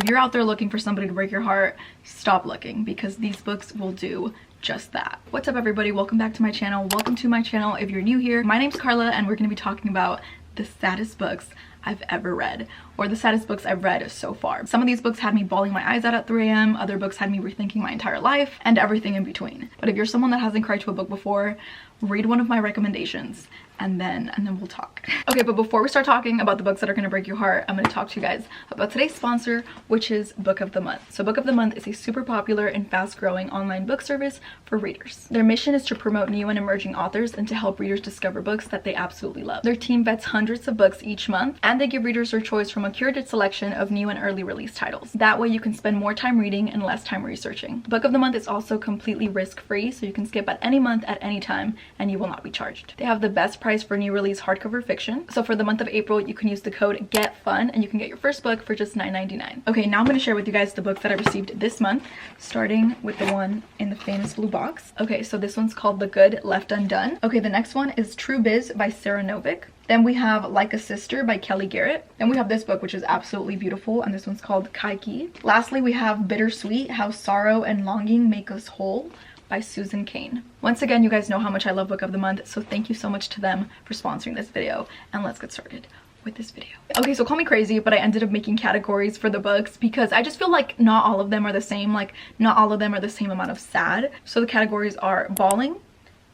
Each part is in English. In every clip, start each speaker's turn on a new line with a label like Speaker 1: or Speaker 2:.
Speaker 1: if you're out there looking for somebody to break your heart, stop looking, because these books will do just that. What's up everybody, welcome back to my channel. Welcome to my channel if you're new here. My name's Carla and we're going to be talking about the saddest books I've ever read, or the saddest books I've read so far. Some of these books had me bawling my eyes out at 3 a.m. Other books had me rethinking my entire life and everything in between. But if you're someone that hasn't cried to a book before, read one of my recommendations and then we'll talk. Okay, but before we start talking about the books that are gonna break your heart, I'm gonna talk to you guys about today's sponsor, which is Book of the Month. So Book of the Month is a super popular and fast-growing online book service for readers. Their mission is to promote new and emerging authors and to help readers discover books that they absolutely love. Their team vets hundreds of books each month, and they give readers their choice from a curated selection of new and early release titles. That way you can spend more time reading and less time researching. Book of the Month is also completely risk-free, so you can skip at any month at any time and you will not be charged. They have the best price for new release hardcover fiction. So for the month of April, you can use the code GETFUN and you can get your first book for just $9.99. Okay, now I'm going to share with you guys the books that I received this month, starting with the one in the famous blue box. Okay, so this one's called The Good Left Undone. Okay, the next one is True Biz by Sarah Novick. Then we have Like a Sister by Kelly Garrett. Then we have this book, which is absolutely beautiful, and this one's called Kaiki. Lastly, we have Bittersweet, How Sorrow and Longing Make Us Whole by Susan Cain. Once again, you guys know how much I love Book of the Month, so thank you so much to them for sponsoring this video, and let's get started with this video. Okay, so call me crazy, but I ended up making categories for the books because I just feel like not all of them are the same, like not all of them are the same amount of sad. So the categories are bawling,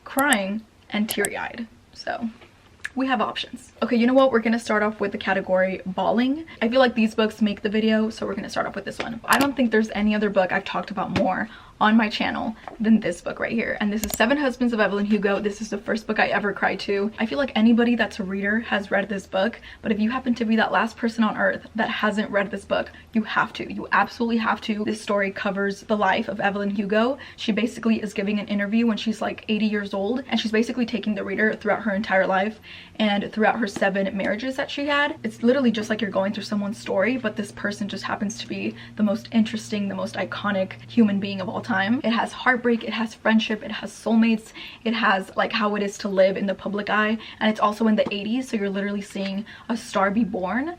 Speaker 1: crying, and teary-eyed. So we have options. Okay, you know what? We're gonna start off with the category bawling. I feel like these books make the video, so we're gonna start off with this one. I don't think there's any other book I've talked about more on my channel than this book right here, and this is Seven Husbands of Evelyn Hugo. This is the first book I ever cried to. I feel like anybody that's a reader has read this book, but if you happen to be that last person on earth that hasn't read this book, you have to. You absolutely have to. This story covers the life of Evelyn Hugo. She basically is giving an interview when she's like 80 years old, and she's basically taking the reader throughout her entire life and throughout her 7 marriages that she had. It's literally just like you're going through someone's story, but this person just happens to be the most interesting, the most iconic human being of all time. It has heartbreak, it has friendship, it has soulmates, it has like how it is to live in the public eye, and it's also in the 80s, so you're literally seeing a star be born,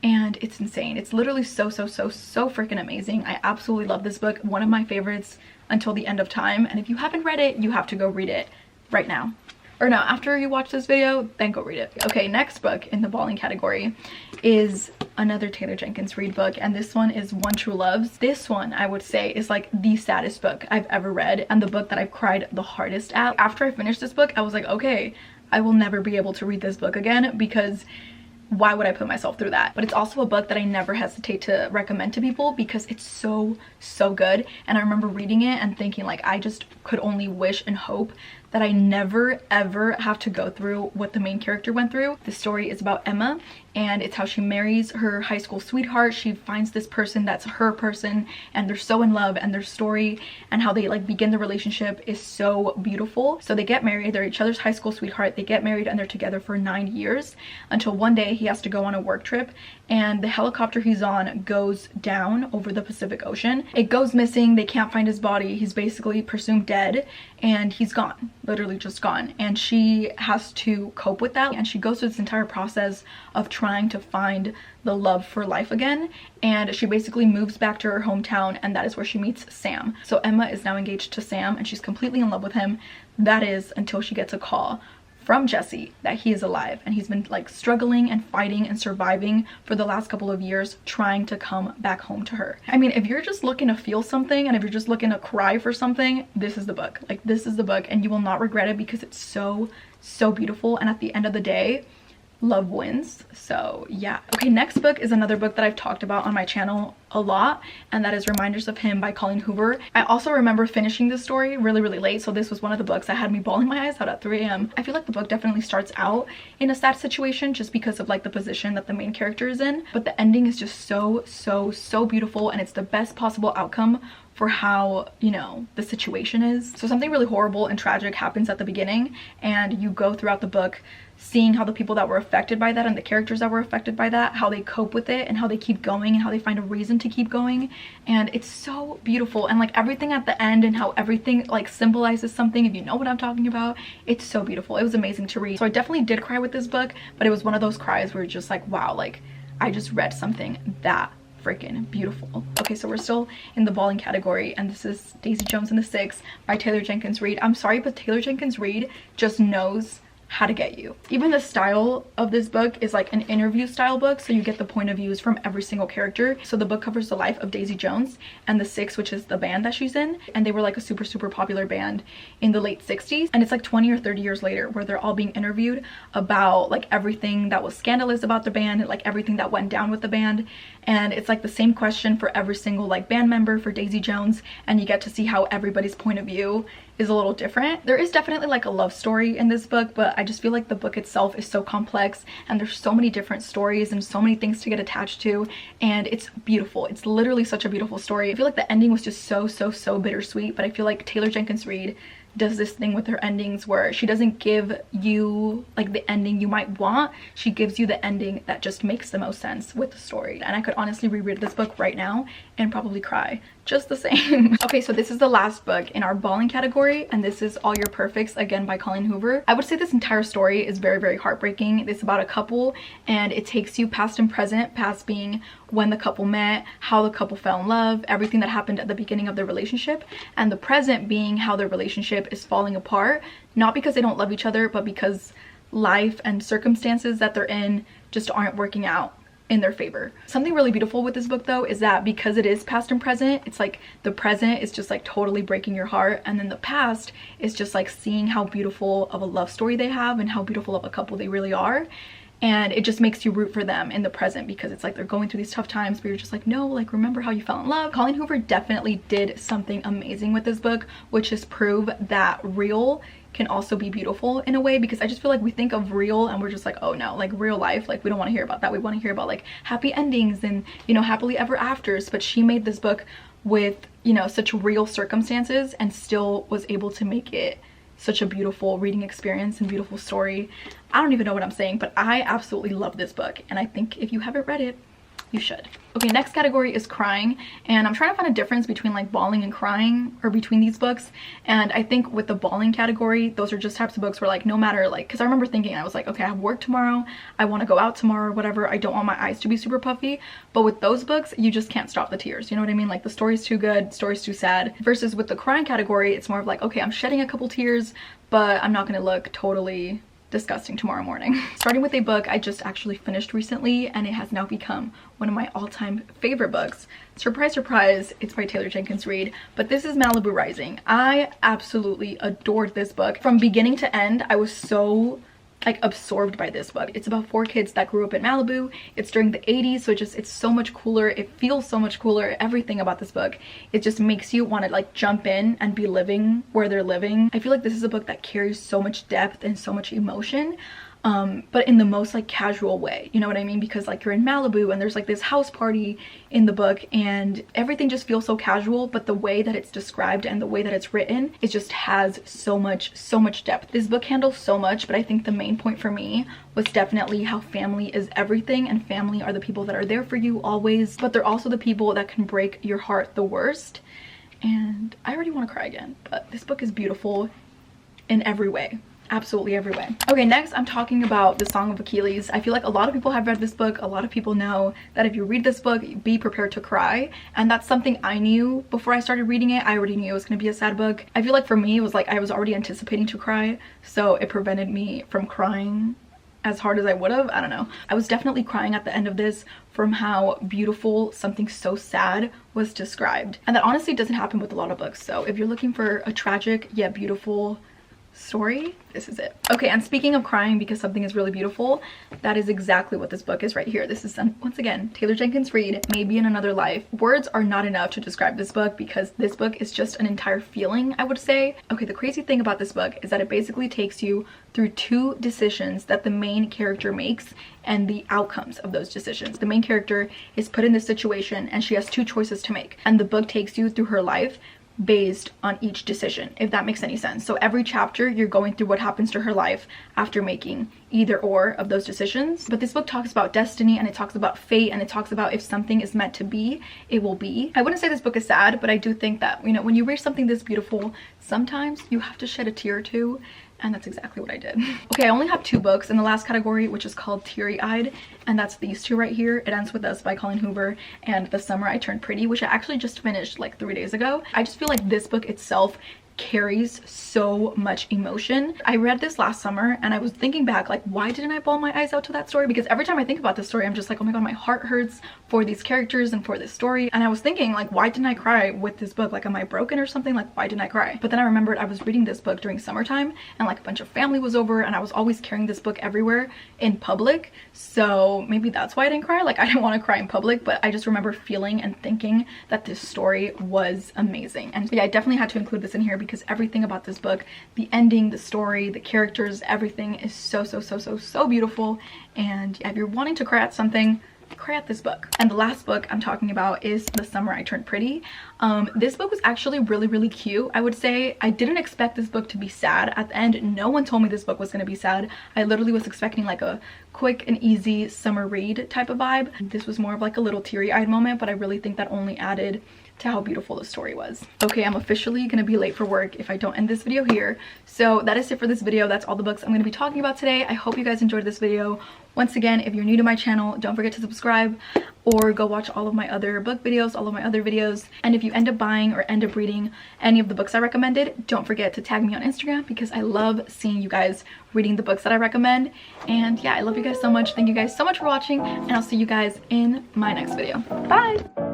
Speaker 1: and it's insane. It's literally so freaking amazing. I absolutely love this book, one of my favorites until the end of time, and if you haven't read it, you have to go read it right now. Or no, after you watch this video, then go read it. Okay, next book in the bawling category is another Taylor Jenkins Reid book, and this one is One True Loves. This one, I would say, is like the saddest book I've ever read, and the book that I've cried the hardest at. After I finished this book, I was like, okay, I will never be able to read this book again, because why would I put myself through that? But it's also a book that I never hesitate to recommend to people because it's so good. And I remember reading it and thinking like, I just could only wish and hope that I never ever have to go through what the main character went through. The story is about Emma, and it's how she marries her high school sweetheart. She finds this person that's her person, and they're so in love, and their story and how they like begin the relationship is so beautiful. So they get married, they're each other's high school sweetheart, they get married, and they're together for 9 years until one day he has to go on a work trip, and the helicopter he's on goes down over the Pacific Ocean. It goes missing, they can't find his body, he's basically presumed dead, and he's gone, literally just gone. And she has to cope with that, and she goes through this entire process of trying to find the love for life again, and she basically moves back to her hometown, and that is where she meets Sam. So Emma is now engaged to Sam, and she's completely in love with him. That is until she gets a call from Jesse that he is alive, and he's been like struggling and fighting and surviving for the last couple of years, trying to come back home to her. I mean, if you're just looking to feel something, and if you're just looking to cry for something, this is the book. Like, this is the book, and you will not regret it because it's so beautiful, and at the end of the day, love wins. So yeah. Okay, next book is another book that I've talked about on my channel a lot, and that is Reminders of Him by Colleen Hoover. I also remember finishing this story really late, so this was one of the books that had me bawling my eyes out at 3 a.m. I feel like the book definitely starts out in a sad situation just because of like the position that the main character is in, but the ending is just so beautiful, and it's the best possible outcome for how, you know, the situation is. So something really horrible and tragic happens at the beginning, and you go throughout the book seeing how the people that were affected by that and the characters that were affected by that, how they cope with it and how they keep going and how they find a reason to keep going. And it's so beautiful, and like everything at the end and how everything like symbolizes something, if you know what I'm talking about. It's so beautiful. It was amazing to read. So I definitely did cry with this book, but it was one of those cries where you're just like, wow, like I just read something that freaking beautiful. Okay, so we're still in the bawling category, and this is Daisy Jones and the Six by Taylor Jenkins Reid. I'm sorry, but Taylor Jenkins Reid just knows how to get you. Even the style of this book is like an interview style book, so you get the point of views from every single character. So the book covers the life of Daisy Jones and the Six, which is the band that she's in, and they were like a super popular band in the late 60s, and it's like 20 or 30 years later where they're all being interviewed about like everything that was scandalous about the band and like everything that went down with the band. And it's like the same question for every single like band member for Daisy Jones, and you get to see how everybody's point of view is a little different. There is definitely like a love story in this book, but I just feel like the book itself is so complex, and there's so many different stories and so many things to get attached to, and it's beautiful. It's literally such a beautiful story. I feel like the ending was just so bittersweet, but I feel like Taylor Jenkins Reid does this thing with her endings where she doesn't give you like the ending you might want, she gives you the ending that just makes the most sense with the story. And I could honestly reread this book right now and probably cry just the same. Okay, so this is the last book in our bawling category, and this is All Your Perfects, again by Colleen Hoover. I would say this entire story is very heartbreaking. It's about a couple, and it takes you past and present, past being when the couple met, how the couple fell in love, everything that happened at the beginning of their relationship, and the present being how their relationship is falling apart, not because they don't love each other, but because life and circumstances that they're in just aren't working out in their favor. Something really beautiful with this book though is that because it is past and present, it's like the present is just like totally breaking your heart, and then the past is just like seeing how beautiful of a love story they have and how beautiful of a couple they really are. And it just makes you root for them in the present because it's like they're going through these tough times, but you're just like, no, like remember how you fell in love. Colleen Hoover definitely did something amazing with this book, which is prove that real can also be beautiful in a way, because I just feel like we think of real and we're just like, oh no, like real life, like we don't want to hear about that. We want to hear about like happy endings and, you know, happily ever afters. But she made this book with, you know, such real circumstances and still was able to make it such a beautiful reading experience and beautiful story. I don't even know what I'm saying, but I absolutely love this book, and I think if you haven't read it, you should. Okay, next category is crying, and I'm trying to find a difference between like bawling and crying, or between these books. And I think with the bawling category, those are just types of books where like no matter like, because I remember thinking, I was like, okay, I have work tomorrow, I want to go out tomorrow or whatever, I don't want my eyes to be super puffy. But with those books, you just can't stop the tears, you know what I mean? Like the story's too good, the story's too sad. Versus with the crying category, it's more of like, okay, I'm shedding a couple tears, but I'm not gonna look totally disgusting tomorrow morning. Starting with a book I just actually finished recently, and it has now become one of my all-time favorite books. Surprise, surprise, it's by Taylor Jenkins Reid, but this is Malibu Rising. I absolutely adored this book. From beginning to end, I was so like absorbed by this book. It's about 4 kids that grew up in Malibu. It's during the 80s, so it's so much cooler. It feels so much cooler. Everything about this book, it just makes you want to like jump in and be living where they're living. I feel like this is a book that carries so much depth and so much emotion, but in the most like casual way, you know what I mean? Because like you're in Malibu and there's like this house party in the book, and everything just feels so casual, but the way that it's described and the way that it's written, it just has so much depth. This book handles so much, but I think the main point for me was definitely how family is everything, and family are the people that are there for you always, but they're also the people that can break your heart the worst. And I already want to cry again, but this book is beautiful in every way. Absolutely every way. Okay, next I'm talking about The Song of Achilles. I feel like a lot of people have read this book. A lot of people know that if you read this book, be prepared to cry. And that's something I knew before I started reading it. I already knew it was gonna be a sad book. I feel like for me, it was like I was already anticipating to cry, so it prevented me from crying as hard as I would have. I don't know. I was definitely crying at the end of this from how beautiful something so sad was described. And that honestly doesn't happen with a lot of books. So if you're looking for a tragic yet beautiful story, this is it. Okay, and speaking of crying because something is really beautiful, that is exactly what this book is right here. This is, once again, Taylor Jenkins Reid, Maybe in Another Life. Words are not enough to describe this book because this book is just an entire feeling, I would say. Okay, the crazy thing about this book is that it basically takes you through 2 decisions that the main character makes and the outcomes of those decisions. The main character is put in this situation and she has 2 choices to make, and the book takes you through her life based on each decision, if that makes any sense. So every chapter you're going through what happens to her life after making either or of those decisions. But this book talks about destiny, and it talks about fate, and it talks about if something is meant to be, it will be. I wouldn't say this book is sad, but I do think that, you know, when you read something this beautiful, sometimes you have to shed a tear or two And that's exactly what I did. Okay, I only have 2 books in the last category, which is called Teary-Eyed, and that's these 2 right here. It Ends With Us by Colleen Hoover and The Summer I Turned Pretty, which I actually just finished like 3 days ago. I just feel like this book itself carries so much emotion. I read this last summer and I was thinking back, like, why didn't I bawl my eyes out to that story? Because every time I think about this story, I'm just like, oh my god, my heart hurts for these characters and for this story. And I was thinking, like, why didn't I cry with this book? Like, am I broken or something? Like, why didn't I cry? But then I remembered I was reading this book during summertime and like a bunch of family was over and I was always carrying this book everywhere in public. So maybe that's why I didn't cry. Like, I didn't want to cry in public, but I just remember feeling and thinking that this story was amazing. And yeah, I definitely had to include this in here because everything about this book, the ending, the story, the characters, everything is so beautiful. And yeah, if you're wanting to cry at something, cry at this book. And the last book I'm talking about is The Summer I Turned Pretty. This book was actually really cute. I would say I didn't expect this book to be sad at the end. No one told me this book was going to be sad. I literally was expecting like a quick and easy summer read type of vibe. This was more of like a little teary-eyed moment, but I really think that only added to how beautiful the story was. Okay, I'm officially gonna be late for work if I don't end this video here. So that is it for this video. That's all the books I'm gonna be talking about today. I hope you guys enjoyed this video. Once again, if you're new to my channel, don't forget to subscribe or go watch all of my other book videos, all of my other videos. And if you end up buying or end up reading any of the books I recommended, don't forget to tag me on Instagram because I love seeing you guys reading the books that I recommend. And yeah, I love you guys so much. Thank you guys so much for watching and I'll see you guys in my next video. Bye!